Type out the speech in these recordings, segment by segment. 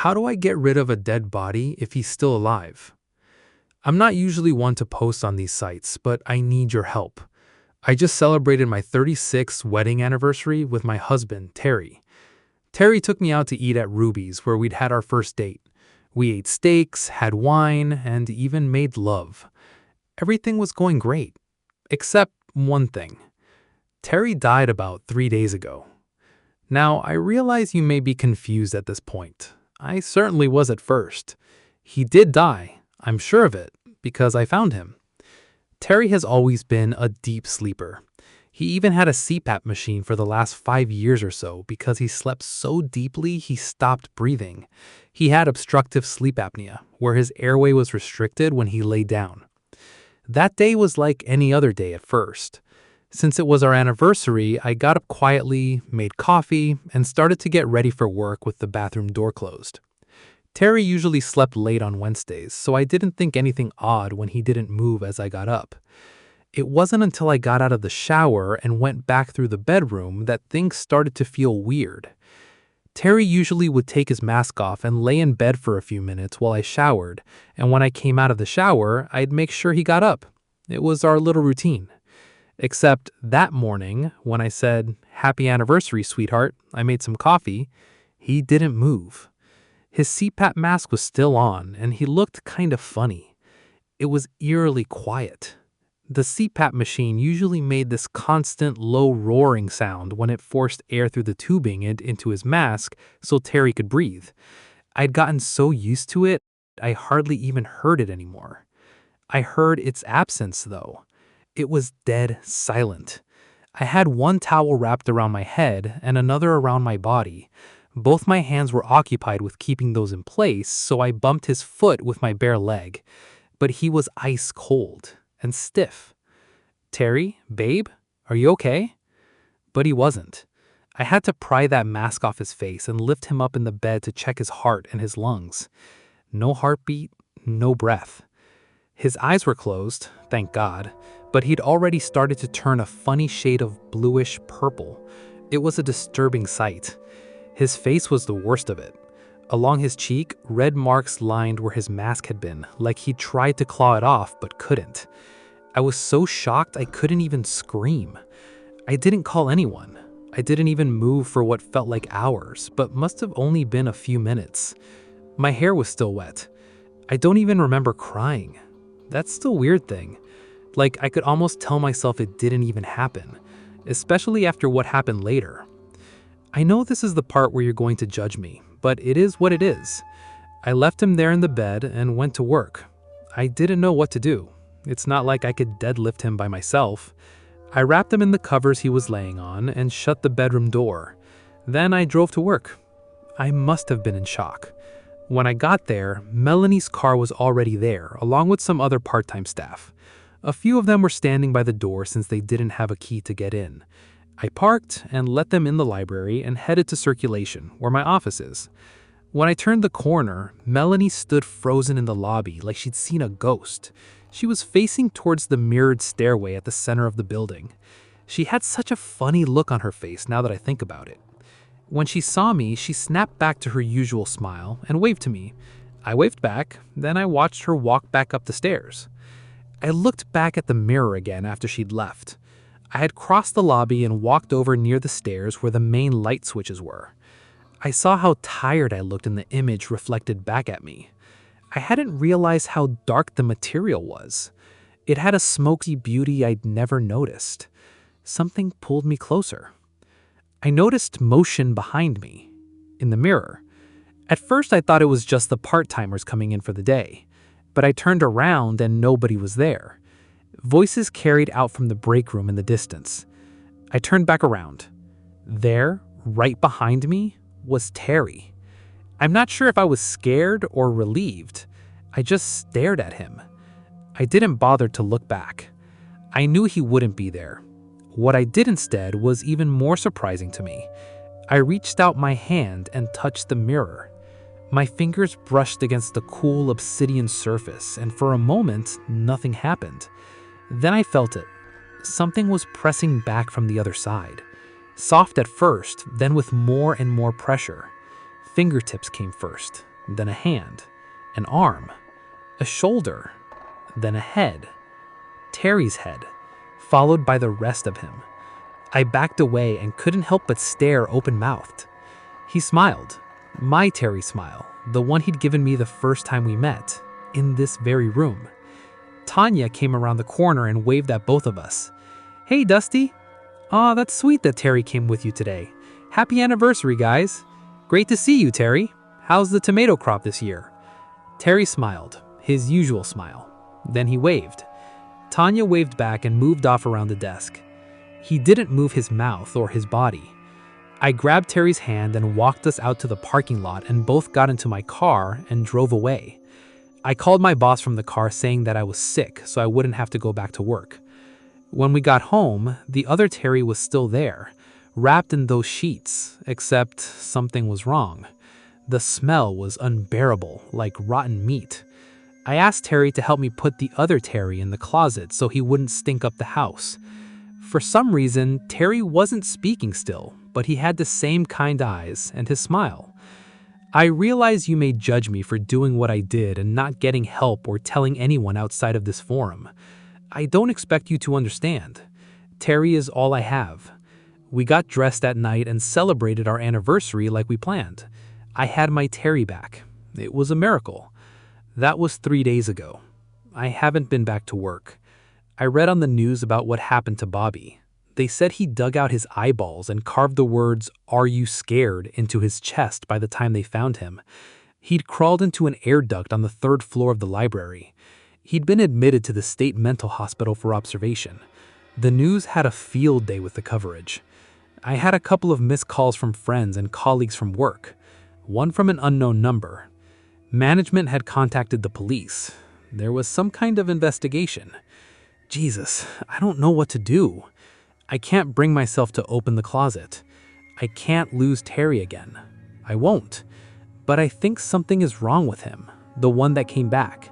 How do I get rid of a dead body if he's still alive? I'm not usually one to post on these sites, but I need your help. I just celebrated my 36th wedding anniversary with my husband, Terry. Terry took me out to eat at Ruby's, where we'd had our first date. We ate steaks, had wine, and even made love. Everything was going great, except one thing. Terry died about 3 days ago. Now, I realize you may be confused at this point. I certainly was at first. He did die, I'm sure of it, because I found him. Terry has always been a deep sleeper. He even had a CPAP machine for the last 5 years or so because he slept so deeply he stopped breathing. He had obstructive sleep apnea, where his airway was restricted when he lay down. That day was like any other day at first. Since it was our anniversary, I got up quietly, made coffee, and started to get ready for work with the bathroom door closed. Terry usually slept late on Wednesdays, so I didn't think anything odd when he didn't move as I got up. It wasn't until I got out of the shower and went back through the bedroom that things started to feel weird. Terry usually would take his mask off and lay in bed for a few minutes while I showered, and when I came out of the shower, I'd make sure he got up. It was our little routine. Except that morning, when I said, "Happy anniversary, sweetheart," I made some coffee, he didn't move. His CPAP mask was still on, and he looked kind of funny. It was eerily quiet. The CPAP machine usually made this constant low roaring sound when it forced air through the tubing and into his mask so Terry could breathe. I'd gotten so used to it, I hardly even heard it anymore. I heard its absence, though. It was dead silent. I had one towel wrapped around my head and another around my body. Both my hands were occupied with keeping those in place, so I bumped his foot with my bare leg. But he was ice cold and stiff. "Terry, babe, are you okay?" But he wasn't. I had to pry that mask off his face and lift him up in the bed to check his heart and his lungs. No heartbeat, no breath. His eyes were closed, thank God, but he'd already started to turn a funny shade of bluish purple. It was a disturbing sight. His face was the worst of it. Along his cheek, red marks lined where his mask had been, like he'd tried to claw it off but couldn't. I was so shocked I couldn't even scream. I didn't call anyone. I didn't even move for what felt like hours, but must have only been a few minutes. My hair was still wet. I don't even remember crying. That's the weird thing. Like, I could almost tell myself it didn't even happen, especially after what happened later. I know this is the part where you're going to judge me, but it is what it is. I left him there in the bed and went to work. I didn't know what to do. It's not like I could deadlift him by myself. I wrapped him in the covers he was laying on and shut the bedroom door. Then I drove to work. I must have been in shock. When I got there, Melanie's car was already there, along with some other part-time staff. A few of them were standing by the door since they didn't have a key to get in. I parked and let them in the library and headed to circulation, where my office is. When I turned the corner, Melanie stood frozen in the lobby like she'd seen a ghost. She was facing towards the mirrored stairway at the center of the building. She had such a funny look on her face now that I think about it. When she saw me, she snapped back to her usual smile and waved to me. I waved back, then I watched her walk back up the stairs. I looked back at the mirror again after she'd left. I had crossed the lobby and walked over near the stairs where the main light switches were. I saw how tired I looked in the image reflected back at me. I hadn't realized how dark the material was. It had a smoky beauty I'd never noticed. Something pulled me closer. I noticed motion behind me, in the mirror. At first I thought it was just the part-timers coming in for the day, but I turned around and nobody was there. Voices carried out from the break room in the distance. I turned back around. There, right behind me, was Terry. I'm not sure if I was scared or relieved. I just stared at him. I didn't bother to look back. I knew he wouldn't be there. What I did instead was even more surprising to me. I reached out my hand and touched the mirror. My fingers brushed against the cool obsidian surface, and for a moment, nothing happened. Then I felt it. Something was pressing back from the other side. Soft at first, then with more and more pressure. Fingertips came first, then a hand, an arm, a shoulder, then a head. Terry's head, followed by the rest of him. I backed away and couldn't help but stare open-mouthed. He smiled, my Terry smile, the one he'd given me the first time we met, in this very room. Tanya came around the corner and waved at both of us. "Hey, Dusty. Aw, that's sweet that Terry came with you today. Happy anniversary, guys. Great to see you, Terry. How's the tomato crop this year?" Terry smiled, his usual smile. Then he waved. Tanya waved back and moved off around the desk. He didn't move his mouth or his body. I grabbed Terry's hand and walked us out to the parking lot and both got into my car and drove away. I called my boss from the car saying that I was sick so I wouldn't have to go back to work. When we got home, the other Terry was still there, wrapped in those sheets, except something was wrong. The smell was unbearable, like rotten meat. I asked Terry to help me put the other Terry in the closet so he wouldn't stink up the house. For some reason, Terry wasn't speaking still, but he had the same kind eyes and his smile. I realize you may judge me for doing what I did and not getting help or telling anyone outside of this forum. I don't expect you to understand. Terry is all I have. We got dressed that night and celebrated our anniversary like we planned. I had my Terry back. It was a miracle. That was 3 days ago. I haven't been back to work. I read on the news about what happened to Bobby. They said he dug out his eyeballs and carved the words, "Are you scared?" into his chest by the time they found him. He'd crawled into an air duct on the 3rd floor of the library. He'd been admitted to the state mental hospital for observation. The news had a field day with the coverage. I had a couple of missed calls from friends and colleagues from work, one from an unknown number. Management had contacted the police. There was some kind of investigation. Jesus, I don't know what to do. I can't bring myself to open the closet. I can't lose Terry again. I won't. But I think something is wrong with him, the one that came back.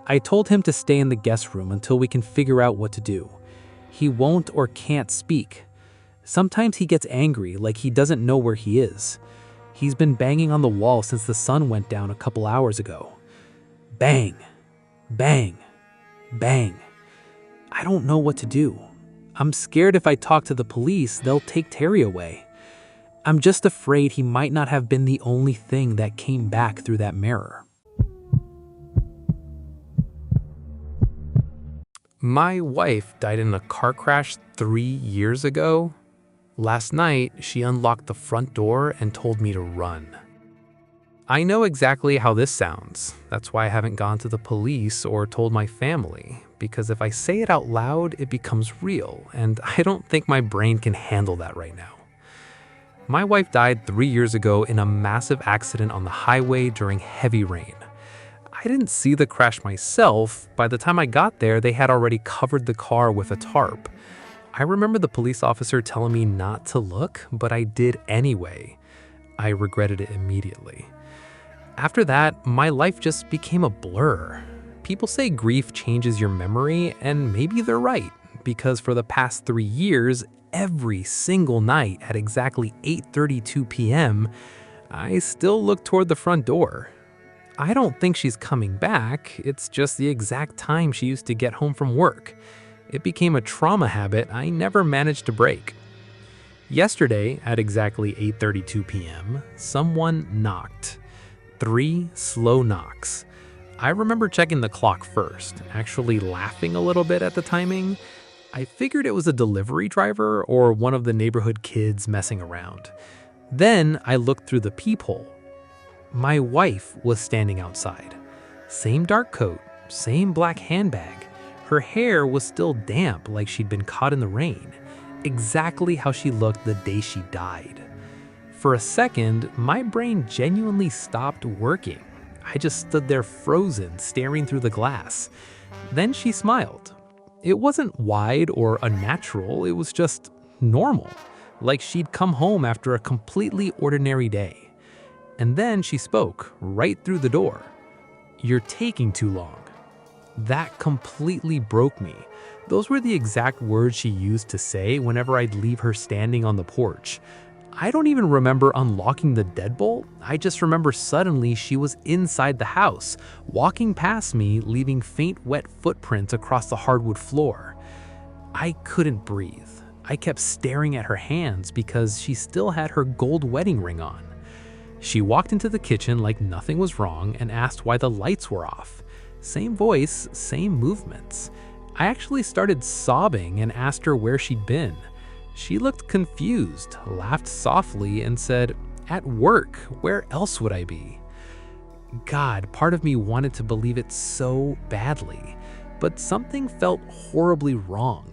I told him to stay in the guest room until we can figure out what to do. He won't or can't speak. Sometimes he gets angry, like he doesn't know where he is. He's been banging on the wall since the sun went down a couple hours ago. Bang, bang, bang. I don't know what to do. I'm scared if I talk to the police, they'll take Terry away. I'm just afraid he might not have been the only thing that came back through that mirror. My wife died in a car crash 3 years ago. Last night, she unlocked the front door and told me to run. I know exactly how this sounds. That's why I haven't gone to the police or told my family, because if I say it out loud, it becomes real, and I don't think my brain can handle that right now. My wife died 3 years ago in a massive accident on the highway during heavy rain. I didn't see the crash myself. By the time I got there, they had already covered the car with a tarp. I remember the police officer telling me not to look, but I did anyway. I regretted it immediately. After that, my life just became a blur. People say grief changes your memory, and maybe they're right, because for the past 3 years, every single night at exactly 8:32 p.m., I still look toward the front door. I don't think she's coming back, it's just the exact time she used to get home from work. It became a trauma habit I never managed to break. Yesterday, at exactly 8:32 p.m., someone knocked. 3 slow knocks. I remember checking the clock first, actually laughing a little bit at the timing. I figured it was a delivery driver or one of the neighborhood kids messing around. Then I looked through the peephole. My wife was standing outside. Same dark coat, same black handbag. Her hair was still damp like she'd been caught in the rain. Exactly how she looked the day she died. For a second, my brain genuinely stopped working. I just stood there frozen, staring through the glass. Then she smiled. It wasn't wide or unnatural, it was just normal, like she'd come home after a completely ordinary day. And then she spoke right through the door. "You're taking too long." That completely broke me. Those were the exact words she used to say whenever I'd leave her standing on the porch. I don't even remember unlocking the deadbolt. I just remember suddenly she was inside the house, walking past me, leaving faint wet footprints across the hardwood floor. I couldn't breathe. I kept staring at her hands because she still had her gold wedding ring on. She walked into the kitchen like nothing was wrong and asked why the lights were off. Same voice, same movements. I actually started sobbing and asked her where she'd been. She looked confused, laughed softly, and said, "At work, where else would I be?" God, part of me wanted to believe it so badly, but something felt horribly wrong.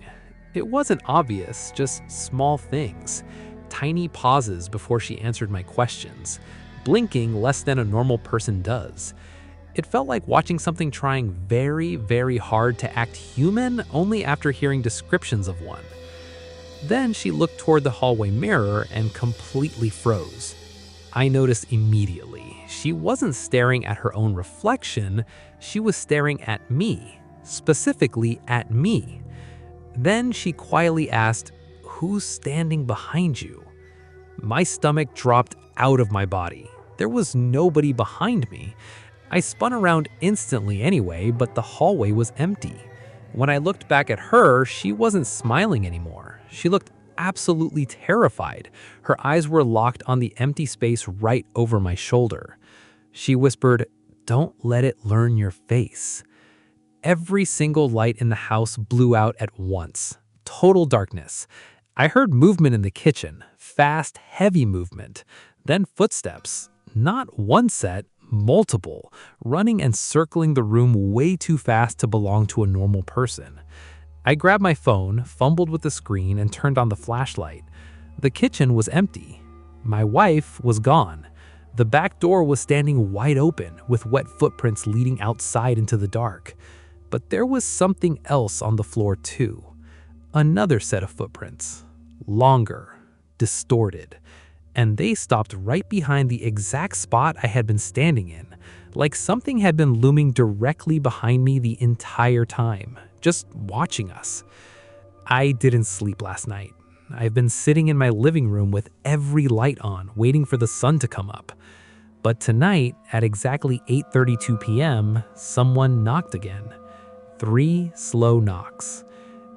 It wasn't obvious, just small things. Tiny pauses before she answered my questions, blinking less than a normal person does. It felt like watching something trying very, very hard to act human only after hearing descriptions of one. Then she looked toward the hallway mirror and completely froze. I noticed immediately. She wasn't staring at her own reflection, she was staring at me, specifically at me. Then she quietly asked, "Who's standing behind you?" My stomach dropped out of my body. There was nobody behind me. I spun around instantly anyway, but the hallway was empty. When I looked back at her, she wasn't smiling anymore. She looked absolutely terrified. Her eyes were locked on the empty space right over my shoulder. She whispered, "Don't let it learn your face." Every single light in the house blew out at once. Total darkness. I heard movement in the kitchen, fast, heavy movement. Then footsteps. Not one set, multiple, running and circling the room way too fast to belong to a normal person. I grabbed my phone, fumbled with the screen, and turned on the flashlight. The kitchen was empty. My wife was gone. The back door was standing wide open, with wet footprints leading outside into the dark. But there was something else on the floor too. Another set of footprints. Longer, distorted. And they stopped right behind the exact spot I had been standing in, like something had been looming directly behind me the entire time, just watching us. I didn't sleep last night. I've been sitting in my living room with every light on, waiting for the sun to come up. But tonight, at exactly 8:32 p.m., someone knocked again. 3 slow knocks.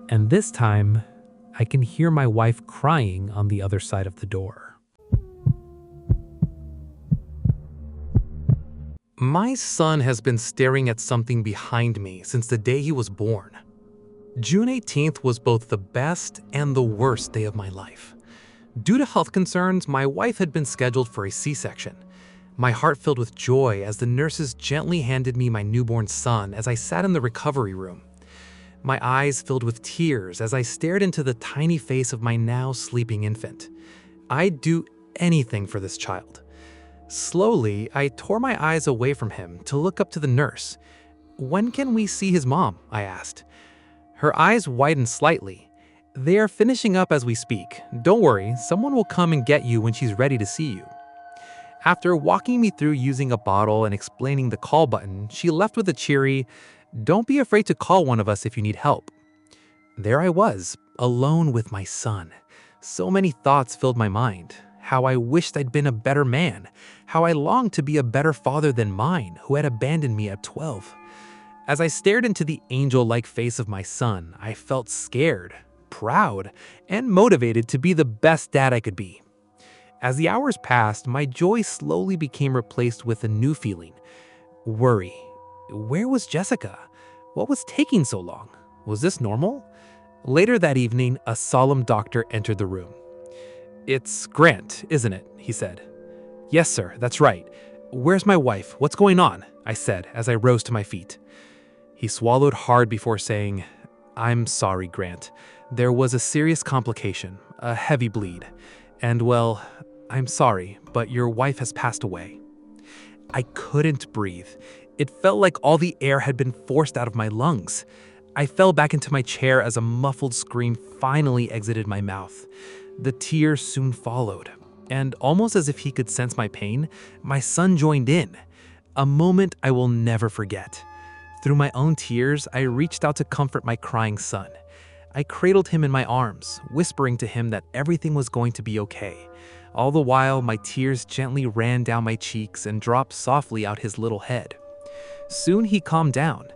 And this time, I can hear my wife crying on the other side of the door. My son has been staring at something behind me since the day he was born. June 18th was both the best and the worst day of my life. Due to health concerns, my wife had been scheduled for a C-section. My heart filled with joy as the nurses gently handed me my newborn son as I sat in the recovery room. My eyes filled with tears as I stared into the tiny face of my now sleeping infant. I'd do anything for this child. Slowly, I tore my eyes away from him to look up to the nurse. "When can we see his mom?" I asked. Her eyes widened slightly. "They are finishing up as we speak. Don't worry, someone will come and get you when she's ready to see you." After walking me through using a bottle and explaining the call button, she left with a cheery, "Don't be afraid to call one of us if you need help." There I was, alone with my son. So many thoughts filled my mind. How I wished I'd been a better man. How I longed to be a better father than mine, who had abandoned me at 12. As I stared into the angel-like face of my son, I felt scared, proud, and motivated to be the best dad I could be. As the hours passed, my joy slowly became replaced with a new feeling. Worry. Where was Jessica? What was taking so long? Was this normal? Later that evening, a solemn doctor entered the room. "It's Grant, isn't it?" he said. "Yes, sir, that's right. Where's my wife? What's going on?" I said as I rose to my feet. He swallowed hard before saying, "I'm sorry, Grant. There was a serious complication, a heavy bleed. And well, I'm sorry, but your wife has passed away." I couldn't breathe. It felt like all the air had been forced out of my lungs. I fell back into my chair as a muffled scream finally exited my mouth. The tears soon followed, and almost as if he could sense my pain, my son joined in. A moment I will never forget. Through my own tears, I reached out to comfort my crying son. I cradled him in my arms, whispering to him that everything was going to be okay. All the while, my tears gently ran down my cheeks and dropped softly out his little head. Soon he calmed down.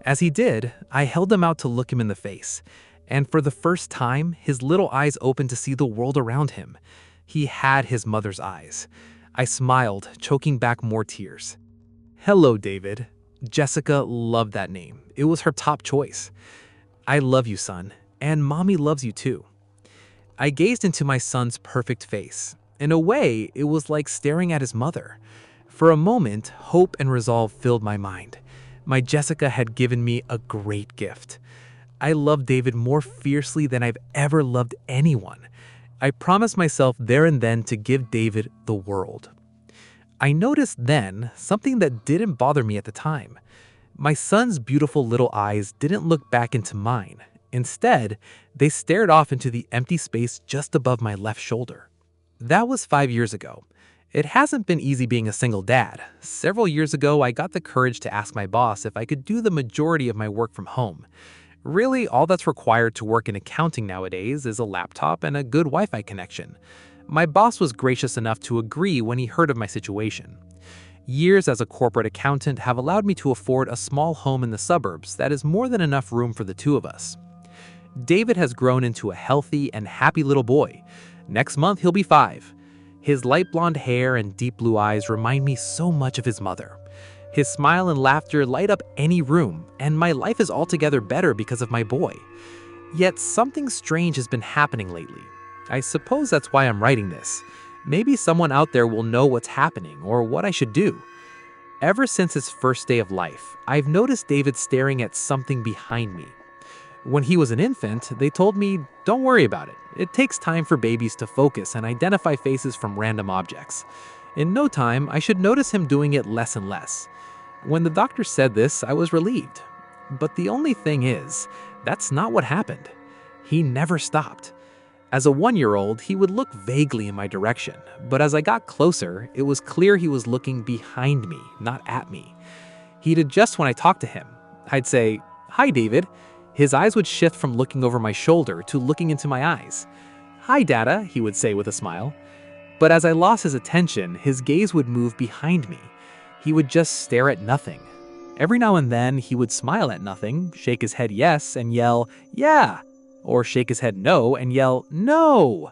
As he did, I held him out to look him in the face, and for the first time, his little eyes opened to see the world around him. He had his mother's eyes. I smiled, choking back more tears. "Hello, David." Jessica loved that name. It was her top choice. "I love you, son, and Mommy loves you too." I gazed into my son's perfect face. In a way, it was like staring at his mother. For a moment, hope and resolve filled my mind. My Jessica had given me a great gift. I loved David more fiercely than I've ever loved anyone. I promised myself there and then to give David the world. I noticed then something that didn't bother me at the time. My son's beautiful little eyes didn't look back into mine. Instead, they stared off into the empty space just above my left shoulder. That was 5 years ago. It hasn't been easy being a single dad. Several years ago, I got the courage to ask my boss if I could do the majority of my work from home. Really, all that's required to work in accounting nowadays is a laptop and a good Wi-Fi connection. My boss was gracious enough to agree when he heard of my situation. Years as a corporate accountant have allowed me to afford a small home in the suburbs that is more than enough room for the two of us. David has grown into a healthy and happy little boy. Next month, he'll be 5. His light blonde hair and deep blue eyes remind me so much of his mother. His smile and laughter light up any room, and my life is altogether better because of my boy. Yet something strange has been happening lately. I suppose that's why I'm writing this. Maybe someone out there will know what's happening or what I should do. Ever since his first day of life, I've noticed David staring at something behind me. When he was an infant, they told me, "Don't worry about it. It takes time for babies to focus and identify faces from random objects. In no time, I should notice him doing it less and less." When the doctor said this, I was relieved. But the only thing is, that's not what happened. He never stopped. As a 1-year-old, he would look vaguely in my direction, but as I got closer, it was clear he was looking behind me, not at me. He'd adjust when I talked to him. I'd say, "Hi, David." His eyes would shift from looking over my shoulder to looking into my eyes. "Hi, Dada," he would say with a smile. But as I lost his attention, his gaze would move behind me. He would just stare at nothing. Every now and then, he would smile at nothing, shake his head yes, and yell, "Yeah!" Or shake his head no and yell, "No!"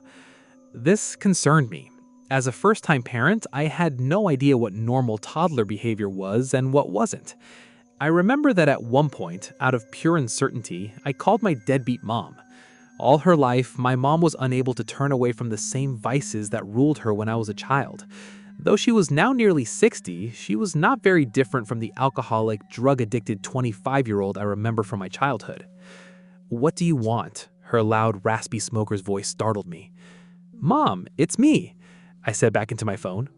This concerned me. As a first-time parent, I had no idea what normal toddler behavior was and what wasn't. I remember that at one point, out of pure uncertainty, I called my deadbeat mom. All her life, my mom was unable to turn away from the same vices that ruled her when I was a child. Though she was now nearly 60, she was not very different from the alcoholic, drug-addicted 25-year-old I remember from my childhood. "What do you want?" Her loud, raspy smoker's voice startled me. "Mom, it's me," I said back into my phone.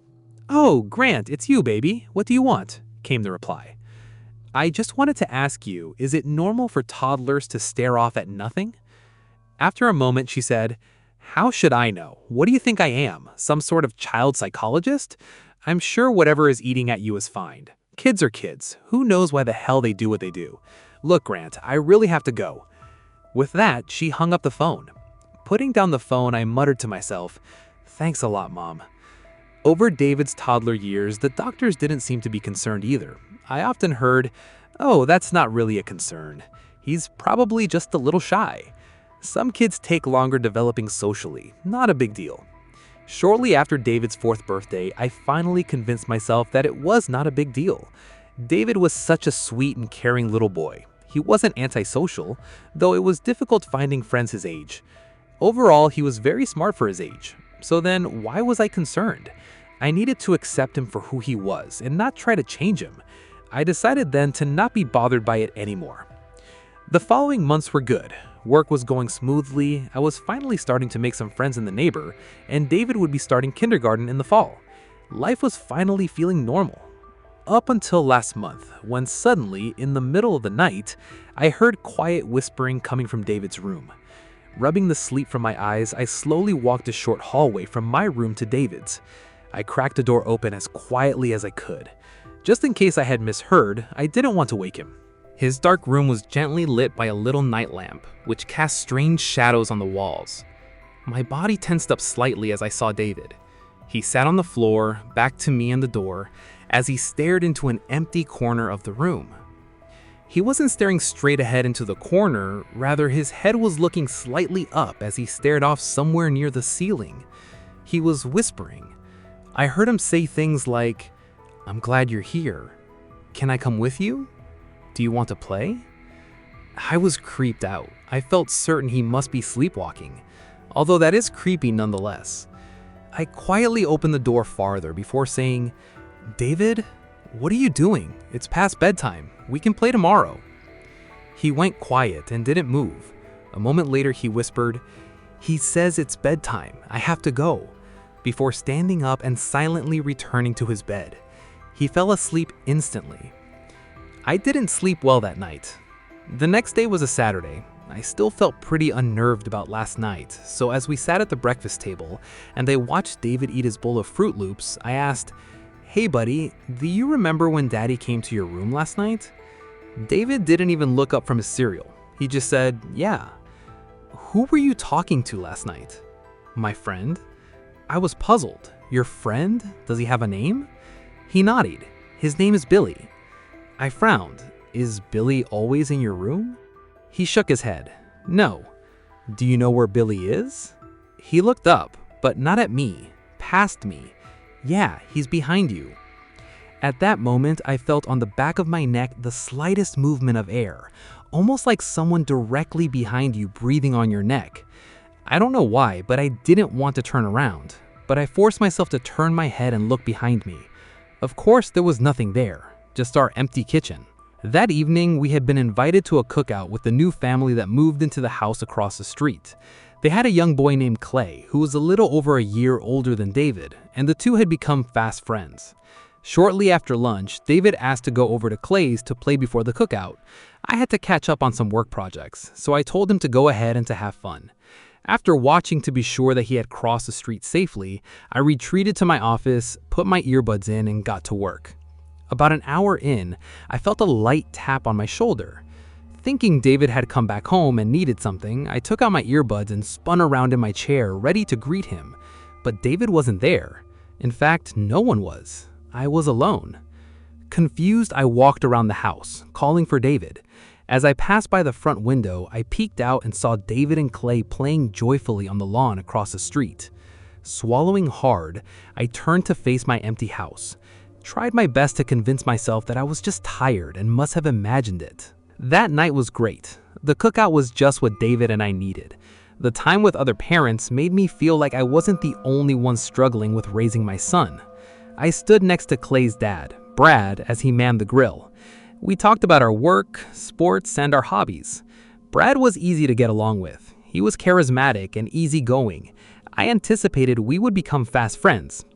"Oh, Grant, it's you, baby. What do you want?" came the reply. "I just wanted to ask you, is it normal for toddlers to stare off at nothing?" After a moment, she said, "How should I know? What do you think I am? Some sort of child psychologist? I'm sure whatever is eating at you is fine. Kids are kids. Who knows why the hell they do what they do? Look, Grant, I really have to go." With that, she hung up the phone. Putting down the phone, I muttered to myself, "Thanks a lot, Mom." Over David's toddler years, the doctors didn't seem to be concerned either. I often heard, "Oh, that's not really a concern. He's probably just a little shy." Some kids take longer developing socially, not a big deal. Shortly after David's 4th birthday, I finally convinced myself that it was not a big deal. David was such a sweet and caring little boy. He wasn't antisocial, though it was difficult finding friends his age. Overall, he was very smart for his age. So then, why was I concerned? I needed to accept him for who he was and not try to change him. I decided then to not be bothered by it anymore. The following months were good. Work was going smoothly, I was finally starting to make some friends in the neighbor, and David would be starting kindergarten in the fall. Life was finally feeling normal. Up until last month, when suddenly, in the middle of the night, I heard quiet whispering coming from David's room. Rubbing the sleep from my eyes, I slowly walked a short hallway from my room to David's. I cracked the door open as quietly as I could. Just in case I had misheard, I didn't want to wake him. His dark room was gently lit by a little night lamp, which cast strange shadows on the walls. My body tensed up slightly as I saw David. He sat on the floor, back to me and the door, as he stared into an empty corner of the room. He wasn't staring straight ahead into the corner, rather his head was looking slightly up as he stared off somewhere near the ceiling. He was whispering. I heard him say things like, "I'm glad you're here. Can I come with you? Do you want to play?" I was creeped out. I felt certain he must be sleepwalking, although that is creepy nonetheless. I quietly opened the door farther before saying, "David, what are you doing? It's past bedtime. We can play tomorrow." He went quiet and didn't move. A moment later he whispered, "He says it's bedtime. I have to go," before standing up and silently returning to his bed. He fell asleep instantly. I didn't sleep well that night. The next day was a Saturday. I still felt pretty unnerved about last night, so as we sat at the breakfast table and I watched David eat his bowl of Fruit Loops, I asked, "Hey buddy, do you remember when Daddy came to your room last night?" David didn't even look up from his cereal. He just said, "Yeah." "Who were you talking to last night?" "My friend." I was puzzled. "Your friend? Does he have a name?" He nodded. "His name is Billy." I frowned. "Is Billy always in your room?" He shook his head. "No." "Do you know where Billy is?" He looked up, but not at me, past me. "Yeah, he's behind you." At that moment, I felt on the back of my neck the slightest movement of air, almost like someone directly behind you breathing on your neck. I don't know why, but I didn't want to turn around, but I forced myself to turn my head and look behind me. Of course, there was nothing there, just our empty kitchen. That evening, we had been invited to a cookout with the new family that moved into the house across the street. They had a young boy named Clay, who was a little over a year older than David, and the two had become fast friends. Shortly after lunch, David asked to go over to Clay's to play before the cookout. I had to catch up on some work projects, so I told him to go ahead and to have fun. After watching to be sure that he had crossed the street safely, I retreated to my office, put my earbuds in, and got to work. About an hour in, I felt a light tap on my shoulder. Thinking David had come back home and needed something, I took out my earbuds and spun around in my chair, ready to greet him. But David wasn't there. In fact, no one was. I was alone. Confused, I walked around the house, calling for David. As I passed by the front window, I peeked out and saw David and Clay playing joyfully on the lawn across the street. Swallowing hard, I turned to face my empty house. Tried my best to convince myself that I was just tired and must have imagined it. That night was great. The cookout was just what David and I needed. The time with other parents made me feel like I wasn't the only one struggling with raising my son. I stood next to Clay's dad, Brad, as he manned the grill. We talked about our work, sports, and our hobbies. Brad was easy to get along with. He was charismatic and easygoing. I anticipated we would become fast friends.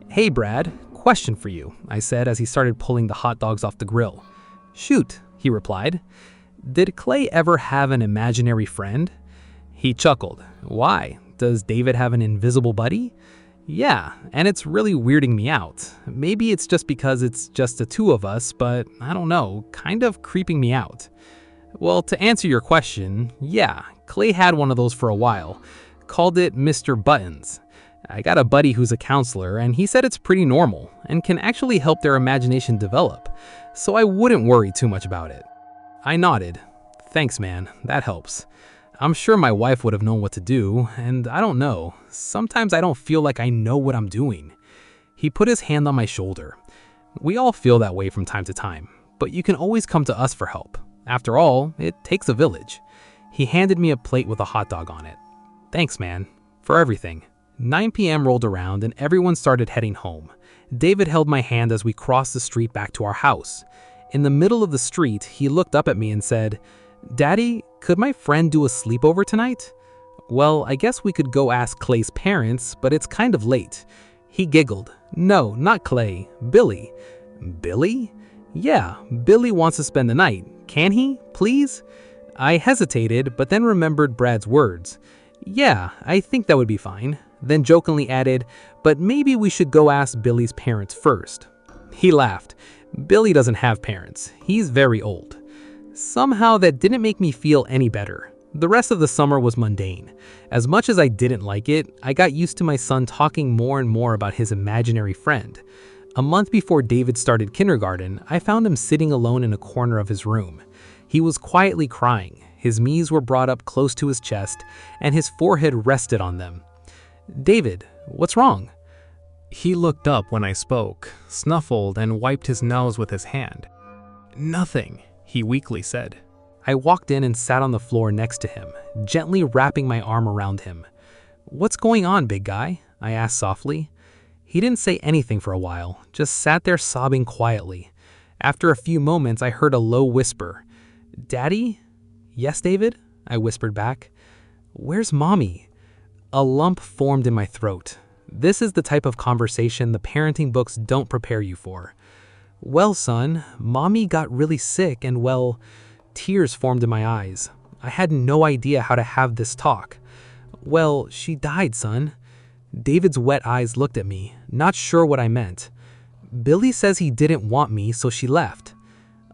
"Hey Brad, question for you," I said as he started pulling the hot dogs off the grill. "Shoot," he replied. "Did Clay ever have an imaginary friend?" He chuckled. "Why? Does David have an invisible buddy?" "Yeah, and it's really weirding me out. Maybe it's just because it's just the two of us, but I don't know, kind of creeping me out." Well, to answer your question, yeah, Clay had one of those for a while. Called it Mr. Buttons. I got a buddy who's a counselor, and he said it's pretty normal and can actually help their imagination develop, so I wouldn't worry too much about it. I nodded. "Thanks, man, that helps. I'm sure my wife would have known what to do, and I don't know. Sometimes I don't feel like I know what I'm doing." He put his hand on my shoulder. "We all feel that way from time to time, but you can always come to us for help. After all, it takes a village." He handed me a plate with a hot dog on it. "Thanks, man, for everything." 9 p.m. rolled around and everyone started heading home. David held my hand as we crossed the street back to our house. In the middle of the street, he looked up at me and said, "Daddy, could my friend do a sleepover tonight?" "Well, I guess we could go ask Clay's parents, but it's kind of late." He giggled. "No, not Clay, Billy." "Billy?" "Yeah, Billy wants to spend the night. Can he, please?" I hesitated, but then remembered Brad's words. "Yeah, I think that would be fine." Then jokingly added, "But maybe we should go ask Billy's parents first." He laughed. "Billy doesn't have parents. He's very old." Somehow that didn't make me feel any better. The rest of the summer was mundane. As much as I didn't like it, I got used to my son talking more and more about his imaginary friend. A month before David started kindergarten, I found him sitting alone in a corner of his room. He was quietly crying. His knees were brought up close to his chest, and his forehead rested on them. "David, what's wrong?" He looked up when I spoke, snuffled, and wiped his nose with his hand. "Nothing," he weakly said. I walked in and sat on the floor next to him, gently wrapping my arm around him. "What's going on, big guy?" I asked softly. He didn't say anything for a while, just sat there sobbing quietly. After a few moments, I heard a low whisper. "Daddy?" "Yes, David?" I whispered back. "Where's Mommy?" A lump formed in my throat. This is the type of conversation the parenting books don't prepare you for. "Well, son, Mommy got really sick and well..." Tears formed in my eyes. I had no idea how to have this talk. "Well, she died, son." David's wet eyes looked at me, not sure what I meant. "Billy says he didn't want me, so she left."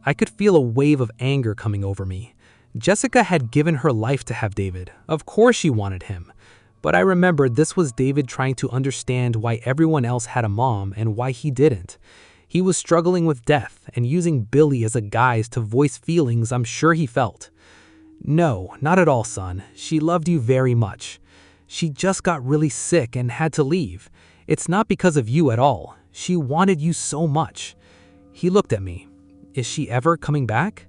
I could feel a wave of anger coming over me. Jessica had given her life to have David. Of course she wanted him. But I remembered this was David trying to understand why everyone else had a mom and why he didn't. He was struggling with death and using Billy as a guise to voice feelings I'm sure he felt. "No, not at all, son. She loved you very much. She just got really sick and had to leave. It's not because of you at all. She wanted you so much." He looked at me. "Is she ever coming back?"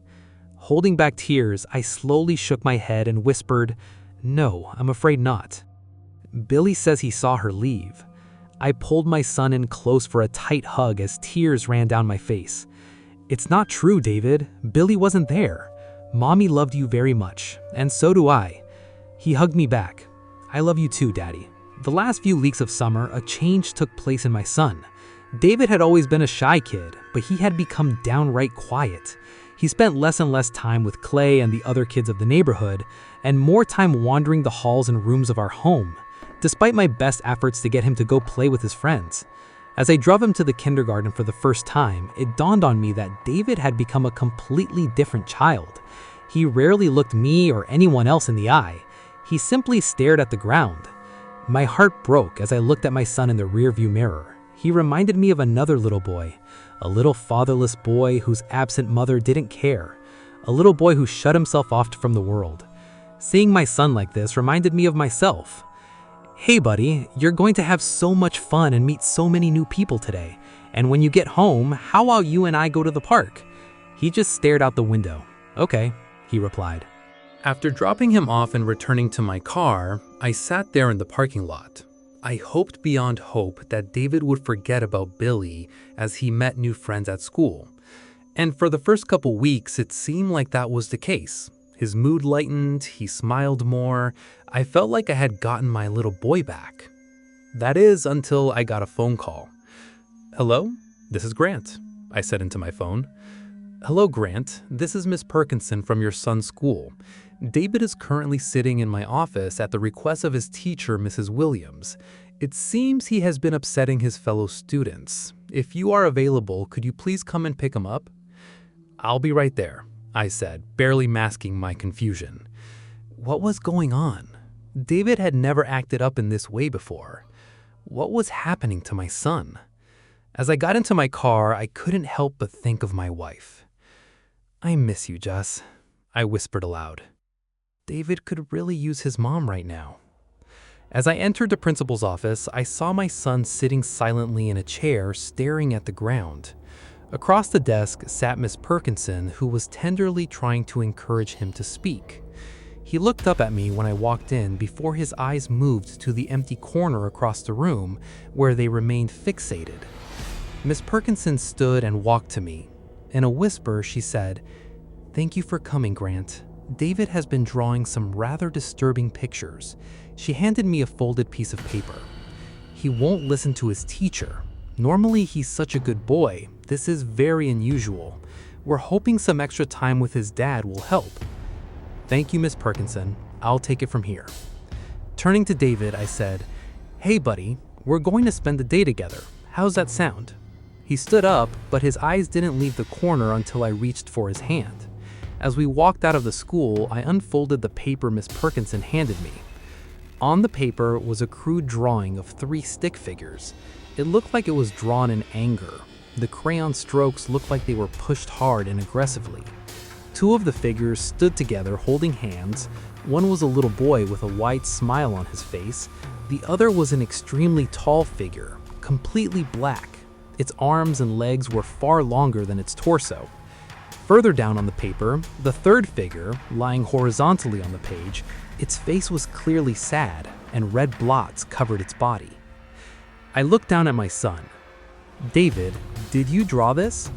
Holding back tears, I slowly shook my head and whispered, "No, I'm afraid not." "Billy says he saw her leave." I pulled my son in close for a tight hug as tears ran down my face. "It's not true, David. Billy wasn't there. Mommy loved you very much, and so do I." He hugged me back. "I love you too, Daddy." The last few weeks of summer, a change took place in my son. David had always been a shy kid, but he had become downright quiet. He spent less and less time with Clay and the other kids of the neighborhood, and more time wandering the halls and rooms of our home, despite my best efforts to get him to go play with his friends. As I drove him to the kindergarten for the first time, it dawned on me that David had become a completely different child. He rarely looked me or anyone else in the eye. He simply stared at the ground. My heart broke as I looked at my son in the rearview mirror. He reminded me of another little boy, a little fatherless boy whose absent mother didn't care, a little boy who shut himself off from the world. Seeing my son like this reminded me of myself. "Hey buddy, you're going to have so much fun and meet so many new people today. And when you get home, how about you and I go to the park?" He just stared out the window. "Okay," he replied. After dropping him off and returning to my car, I sat there in the parking lot. I hoped beyond hope that David would forget about Billy as he met new friends at school. And for the first couple weeks, it seemed like that was the case. His mood lightened, he smiled more. I felt like I had gotten my little boy back. That is, until I got a phone call. "Hello, this is Grant," I said into my phone. "Hello, Grant. This is Miss Perkinson from your son's school. David is currently sitting in my office at the request of his teacher, Mrs. Williams. It seems he has been upsetting his fellow students. If you are available, could you please come and pick him up?" "I'll be right there," I said, barely masking my confusion. What was going on? David had never acted up in this way before. What was happening to my son? As I got into my car, I couldn't help but think of my wife. "I miss you, Jess," I whispered aloud. David could really use his mom right now. As I entered the principal's office, I saw my son sitting silently in a chair, staring at the ground. Across the desk sat Miss Perkinson, who was tenderly trying to encourage him to speak. He looked up at me when I walked in before his eyes moved to the empty corner across the room, where they remained fixated. Miss Perkinson stood and walked to me. In a whisper, she said, "Thank you for coming, Grant. David has been drawing some rather disturbing pictures." She handed me a folded piece of paper. "He won't listen to his teacher. Normally he's such a good boy. This is very unusual. We're hoping some extra time with his dad will help." "Thank you, Miss Perkinson. I'll take it from here." Turning to David, I said, "Hey buddy, we're going to spend the day together. How's that sound?" He stood up, but his eyes didn't leave the corner until I reached for his hand. As we walked out of the school, I unfolded the paper Miss Perkinson handed me. On the paper was a crude drawing of 3 stick figures. It looked like it was drawn in anger. The crayon strokes looked like they were pushed hard and aggressively. 2 of the figures stood together holding hands. One was a little boy with a wide smile on his face. The other was an extremely tall figure, completely black. Its arms and legs were far longer than its torso. Further down on the paper, the 3rd figure, lying horizontally on the page, its face was clearly sad, and red blots covered its body. I looked down at my son. "David, did you draw this?"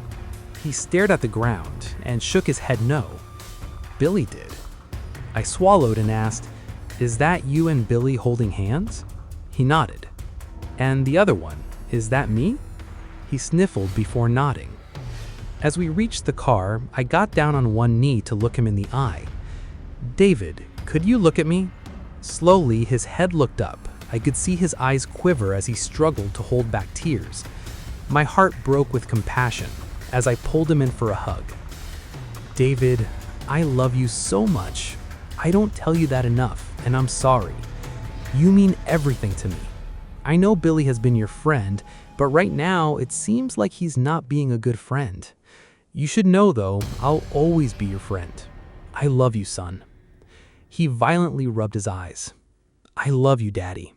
He stared at the ground and shook his head no. "Billy did." I swallowed and asked, "Is that you and Billy holding hands?" He nodded. "And the other one, is that me?" He sniffled before nodding. As we reached the car, I got down on one knee to look him in the eye. "David, could you look at me?" Slowly, his head looked up. I could see his eyes quiver as he struggled to hold back tears. My heart broke with compassion as I pulled him in for a hug. "David, I love you so much. I don't tell you that enough, and I'm sorry. You mean everything to me. I know Billy has been your friend, but right now it seems like he's not being a good friend. You should know, though, I'll always be your friend. I love you, son." He violently rubbed his eyes. "I love you, Daddy."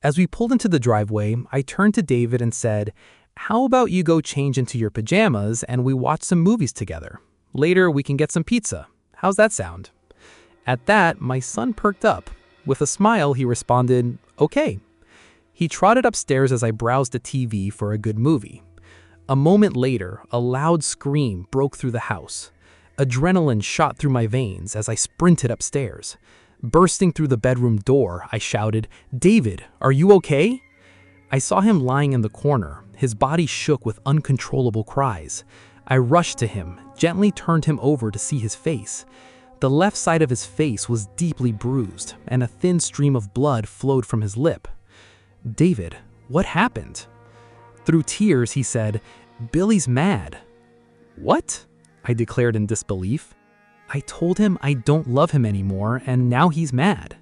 As we pulled into the driveway, I turned to David and said, "How about you go change into your pajamas and we watch some movies together? Later, we can get some pizza. How's that sound?" At that, my son perked up. With a smile, he responded, "Okay." He trotted upstairs as I browsed the TV for a good movie. A moment later, a loud scream broke through the house. Adrenaline shot through my veins as I sprinted upstairs. Bursting through the bedroom door, I shouted, "David, are you okay?" I saw him lying in the corner. His body shook with uncontrollable cries. I rushed to him, gently turned him over to see his face. The left side of his face was deeply bruised, and a thin stream of blood flowed from his lip. "David, what happened?" Through tears, he said, "Billy's mad." "What?" I declared in disbelief. "I told him I don't love him anymore, and now he's mad."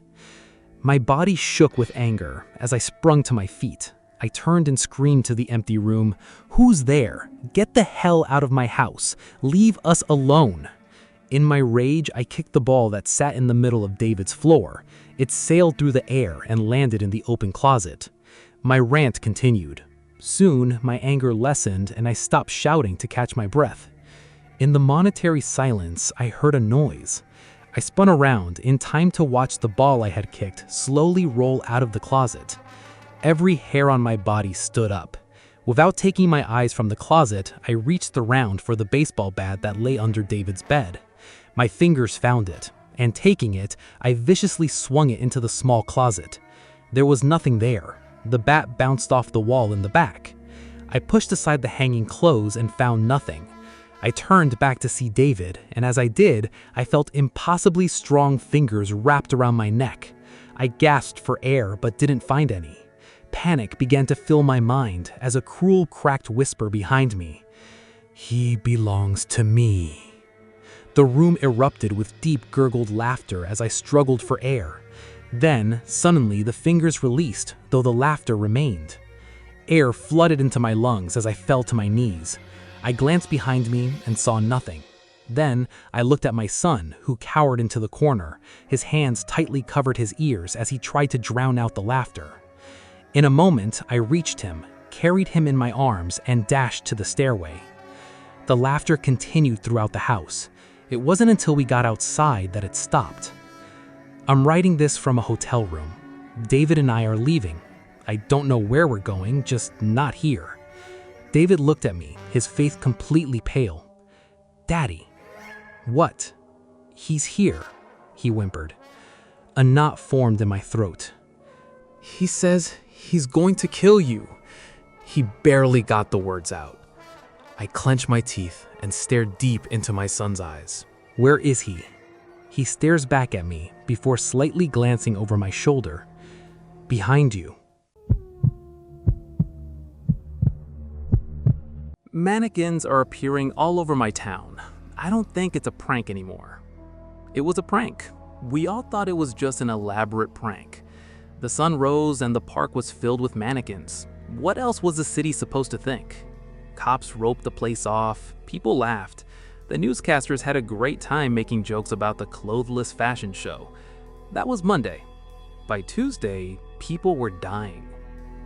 My body shook with anger as I sprung to my feet. I turned and screamed to the empty room, "Who's there? Get the hell out of my house. Leave us alone." In my rage, I kicked the ball that sat in the middle of David's floor. It sailed through the air and landed in the open closet. My rant continued. Soon, my anger lessened and I stopped shouting to catch my breath. In the momentary silence, I heard a noise. I spun around in time to watch the ball I had kicked slowly roll out of the closet. Every hair on my body stood up. Without taking my eyes from the closet, I reached around for the baseball bat that lay under David's bed. My fingers found it, and taking it, I viciously swung it into the small closet. There was nothing there. The bat bounced off the wall in the back. I pushed aside the hanging clothes and found nothing. I turned back to see David, and as I did, I felt impossibly strong fingers wrapped around my neck. I gasped for air but didn't find any. Panic began to fill my mind as a cruel, cracked whisper behind me. "He belongs to me." The room erupted with deep, gurgled laughter as I struggled for air. Then, suddenly, the fingers released, though the laughter remained. Air flooded into my lungs as I fell to my knees. I glanced behind me and saw nothing. Then, I looked at my son, who cowered into the corner. His hands tightly covered his ears as he tried to drown out the laughter. In a moment, I reached him, carried him in my arms, and dashed to the stairway. The laughter continued throughout the house. It wasn't until we got outside that it stopped. I'm writing this from a hotel room. David and I are leaving. I don't know where we're going, just not here. David looked at me, his face completely pale. "Daddy." "What?" "He's here," he whimpered. A knot formed in my throat. "He says he's going to kill you." He barely got the words out. I clenched my teeth and stared deep into my son's eyes. "Where is he?" He stares back at me before slightly glancing over my shoulder. "Behind you." Mannequins are appearing all over my town. I don't think it's a prank anymore. It was a prank. We all thought it was just an elaborate prank. The sun rose and the park was filled with mannequins. What else was the city supposed to think? Cops roped the place off, people laughed. The newscasters had a great time making jokes about the clothless fashion show. That was Monday. By Tuesday, people were dying.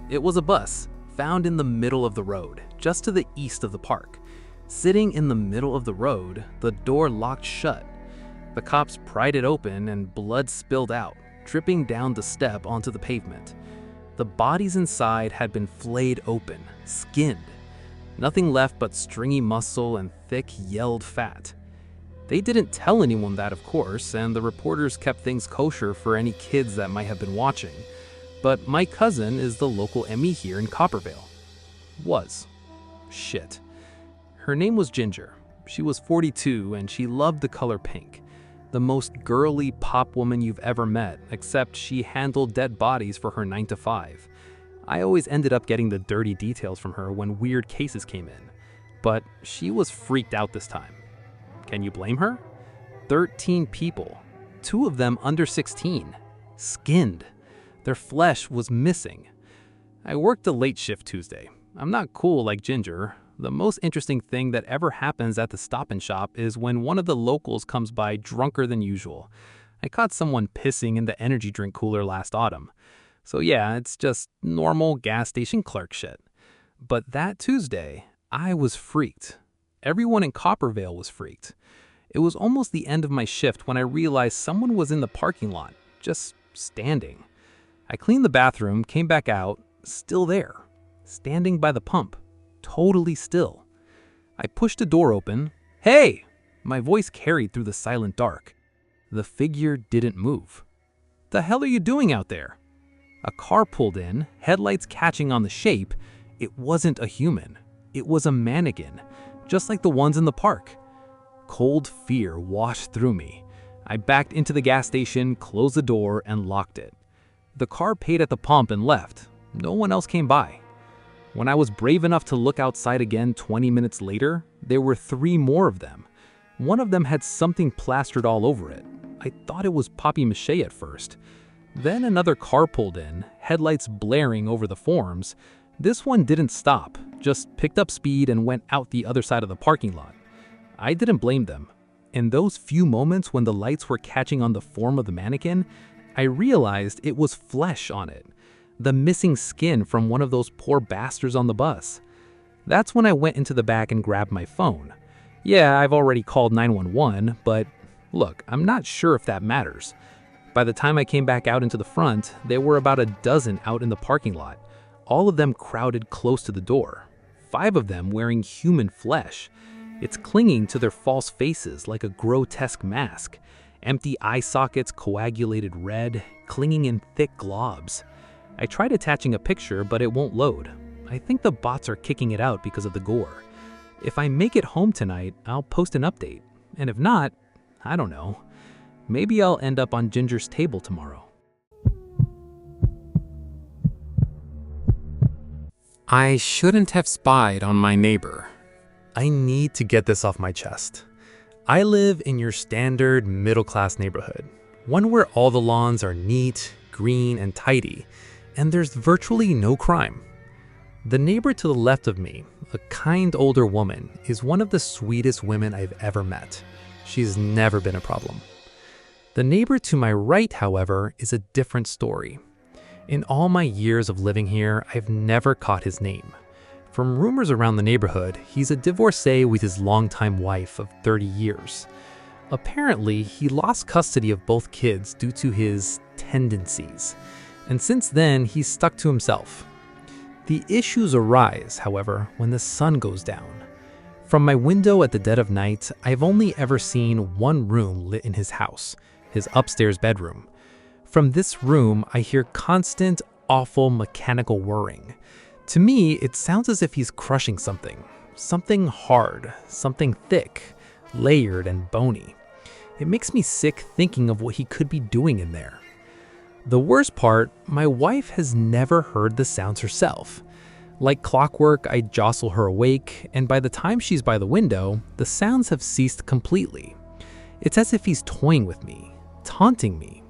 It was a bus, found in the middle of the road, just to the east of the park. Sitting in the middle of the road, the door locked shut. The cops pried it open and blood spilled out, dripping down the step onto the pavement. The bodies inside had been flayed open, skinned. Nothing left but stringy muscle and thick, yelled fat. They didn't tell anyone that, of course, and the reporters kept things kosher for any kids that might have been watching. But my cousin is the local Emmy here in Coppervale. Was. Shit. Her name was Ginger. She was 42 and she loved the color pink. The most girly pop woman you've ever met, except she handled dead bodies for her 9 to 5. I always ended up getting the dirty details from her when weird cases came in. But she was freaked out this time. Can you blame her? 13 people, 2 of them under 16, skinned. Their flesh was missing. I worked a late shift Tuesday. I'm not cool like Ginger. The most interesting thing that ever happens at the Stop and Shop is when one of the locals comes by drunker than usual. I caught someone pissing in the energy drink cooler last autumn. So yeah, it's just normal gas station clerk shit. But that Tuesday, I was freaked. Everyone in Coppervale was freaked. It was almost the end of my shift when I realized someone was in the parking lot, just standing. I cleaned the bathroom, came back out, still there, standing by the pump, totally still. I pushed the door open. Hey! My voice carried through the silent dark. The figure didn't move. The hell are you doing out there? A car pulled in, headlights catching on the shape. It wasn't a human. It was a mannequin, just like the ones in the park. Cold fear washed through me. I backed into the gas station, closed the door, and locked it. The car paid at the pump and left. No one else came by. When I was brave enough to look outside again 20 minutes later, there were 3 more of them. One of them had something plastered all over it. I thought it was papier-mâché at first. Then another car pulled in, headlights blaring over the forms. This one didn't stop, just picked up speed and went out the other side of the parking lot. I didn't blame them. In those few moments when the lights were catching on the form of the mannequin, I realized it was flesh on it. The missing skin from one of those poor bastards on the bus. That's when I went into the back and grabbed my phone. Yeah, I've already called 911, but look, I'm not sure if that matters. By the time I came back out into the front, there were about a dozen out in the parking lot, all of them crowded close to the door, 5 of them wearing human flesh. It's clinging to their false faces like a grotesque mask. Empty eye sockets coagulated red, clinging in thick globs. I tried attaching a picture, but it won't load. I think the bots are kicking it out because of the gore. If I make it home tonight, I'll post an update. And if not, I don't know. Maybe I'll end up on Ginger's table tomorrow. I shouldn't have spied on my neighbor. I need to get this off my chest. I live in your standard middle-class neighborhood, one where all the lawns are neat, green, and tidy, and there's virtually no crime. The neighbor to the left of me, a kind older woman, is one of the sweetest women I've ever met. She's never been a problem. The neighbor to my right, however, is a different story. In all my years of living here, I've never caught his name. From rumors around the neighborhood, he's a divorcee with his longtime wife of 30 years. Apparently, he lost custody of both kids due to his tendencies, and since then, he's stuck to himself. The issues arise, however, when the sun goes down. From my window at the dead of night, I've only ever seen one room lit in his house, his upstairs bedroom. From this room, I hear constant, awful mechanical whirring. To me, it sounds as if he's crushing something hard, something thick, layered and bony. It makes me sick thinking of what he could be doing in there. The worst part, my wife has never heard the sounds herself. Like clockwork, I jostle her awake, and by the time she's by the window, the sounds have ceased completely. It's as if he's toying with me, taunting me.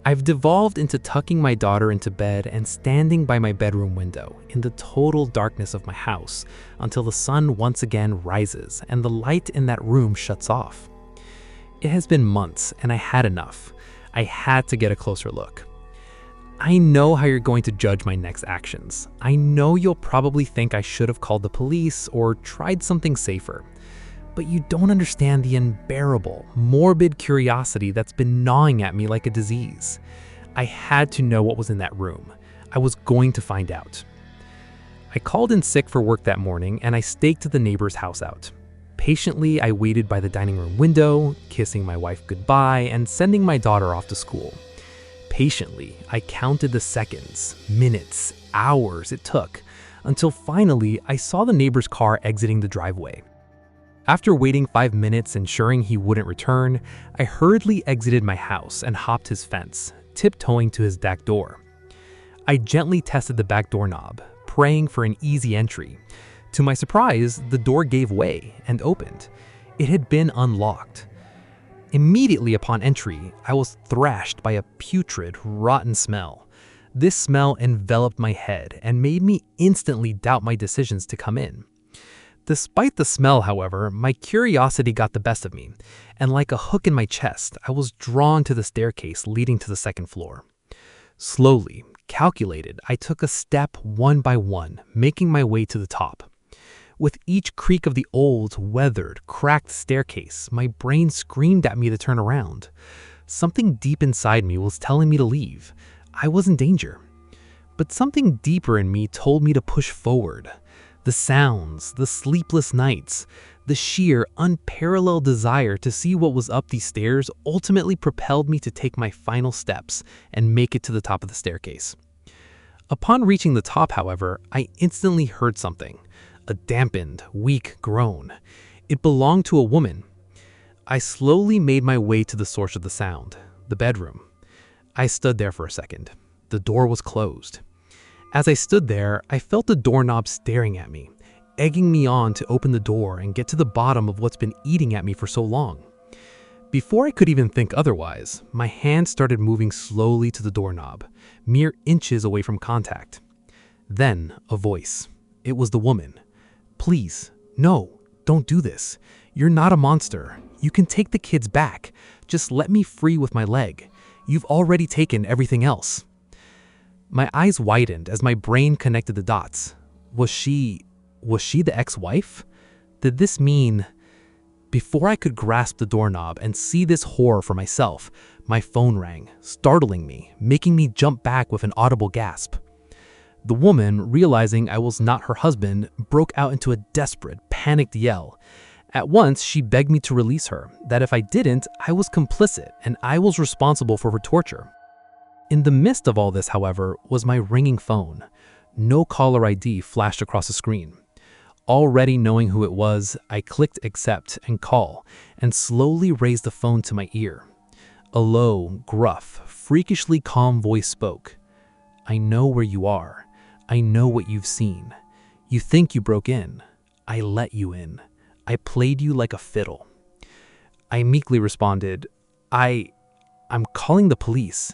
I've devolved into tucking my daughter into bed and standing by my bedroom window in the total darkness of my house until the sun once again rises and the light in that room shuts off. It has been months and I had enough. I had to get a closer look. I know how you're going to judge my next actions. I know you'll probably think I should have called the police or tried something safer. But you don't understand the unbearable, morbid curiosity that's been gnawing at me like a disease. I had to know what was in that room. I was going to find out. I called in sick for work that morning and I staked the neighbor's house out. Patiently, I waited by the dining room window, kissing my wife goodbye and sending my daughter off to school. Patiently, I counted the seconds, minutes, hours it took, until finally I saw the neighbor's car exiting the driveway. After waiting 5 minutes, ensuring he wouldn't return, I hurriedly exited my house and hopped his fence, tiptoeing to his back door. I gently tested the back doorknob, praying for an easy entry. To my surprise, the door gave way and opened. It had been unlocked. Immediately upon entry, I was thrashed by a putrid, rotten smell. This smell enveloped my head and made me instantly doubt my decisions to come in. Despite the smell, however, my curiosity got the best of me, and like a hook in my chest, I was drawn to the staircase leading to the second floor. Slowly, calculated, I took a step one by one, making my way to the top. With each creak of the old, weathered, cracked staircase, my brain screamed at me to turn around. Something deep inside me was telling me to leave. I was in danger. But something deeper in me told me to push forward. The sounds, the sleepless nights, the sheer, unparalleled desire to see what was up these stairs ultimately propelled me to take my final steps and make it to the top of the staircase. Upon reaching the top, however, I instantly heard something, a dampened, weak groan. It belonged to a woman. I slowly made my way to the source of the sound, the bedroom. I stood there for a second. The door was closed. As I stood there, I felt the doorknob staring at me, egging me on to open the door and get to the bottom of what's been eating at me for so long. Before I could even think otherwise, my hand started moving slowly to the doorknob, mere inches away from contact. Then, a voice. It was the woman. "Please, no, don't do this. You're not a monster. You can take the kids back. Just let me free with my leg. You've already taken everything else." My eyes widened as my brain connected the dots. Was she the ex-wife? Did this mean... Before I could grasp the doorknob and see this horror for myself, my phone rang, startling me, making me jump back with an audible gasp. The woman, realizing I was not her husband, broke out into a desperate, panicked yell. At once, she begged me to release her, that if I didn't, I was complicit and I was responsible for her torture. In the midst of all this, however, was my ringing phone. No caller ID flashed across the screen. Already knowing who it was, I clicked accept and call, and slowly raised the phone to my ear. A low, gruff, freakishly calm voice spoke. "I know where you are. I know what you've seen. You think you broke in. I let you in. I played you like a fiddle." I meekly responded, I'm calling the police."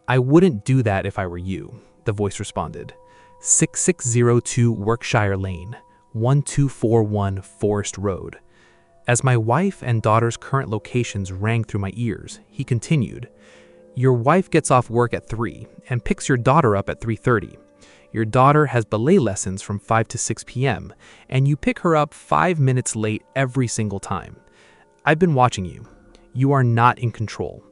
"I wouldn't do that if I were you," the voice responded. 6602 Workshire Lane, 1241 Forest Road. As my wife and daughter's current locations rang through my ears, he continued, "Your wife gets off work at 3 and picks your daughter up at 3:30. Your daughter has ballet lessons from 5 to 6 p.m., and you pick her up 5 minutes late every single time. I've been watching you. You are not in control.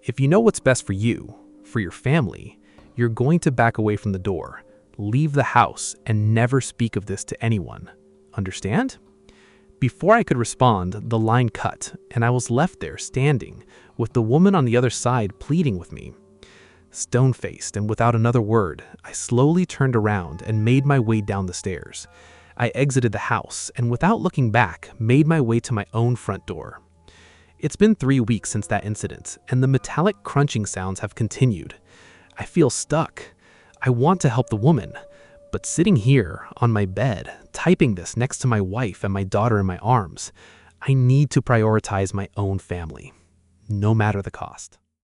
If you know what's best for you, for your family, you're going to back away from the door, leave the house, and never speak of this to anyone. Understand?" Before I could respond, the line cut, and I was left there standing, with the woman on the other side pleading with me. Stone-faced and without another word, I slowly turned around and made my way down the stairs. I exited the house and without looking back, made my way to my own front door. It's been 3 weeks since that incident, and the metallic crunching sounds have continued. I feel stuck. I want to help the woman, But sitting here on my bed, typing this next to my wife and my daughter in my arms, I need to prioritize my own family, no matter the cost.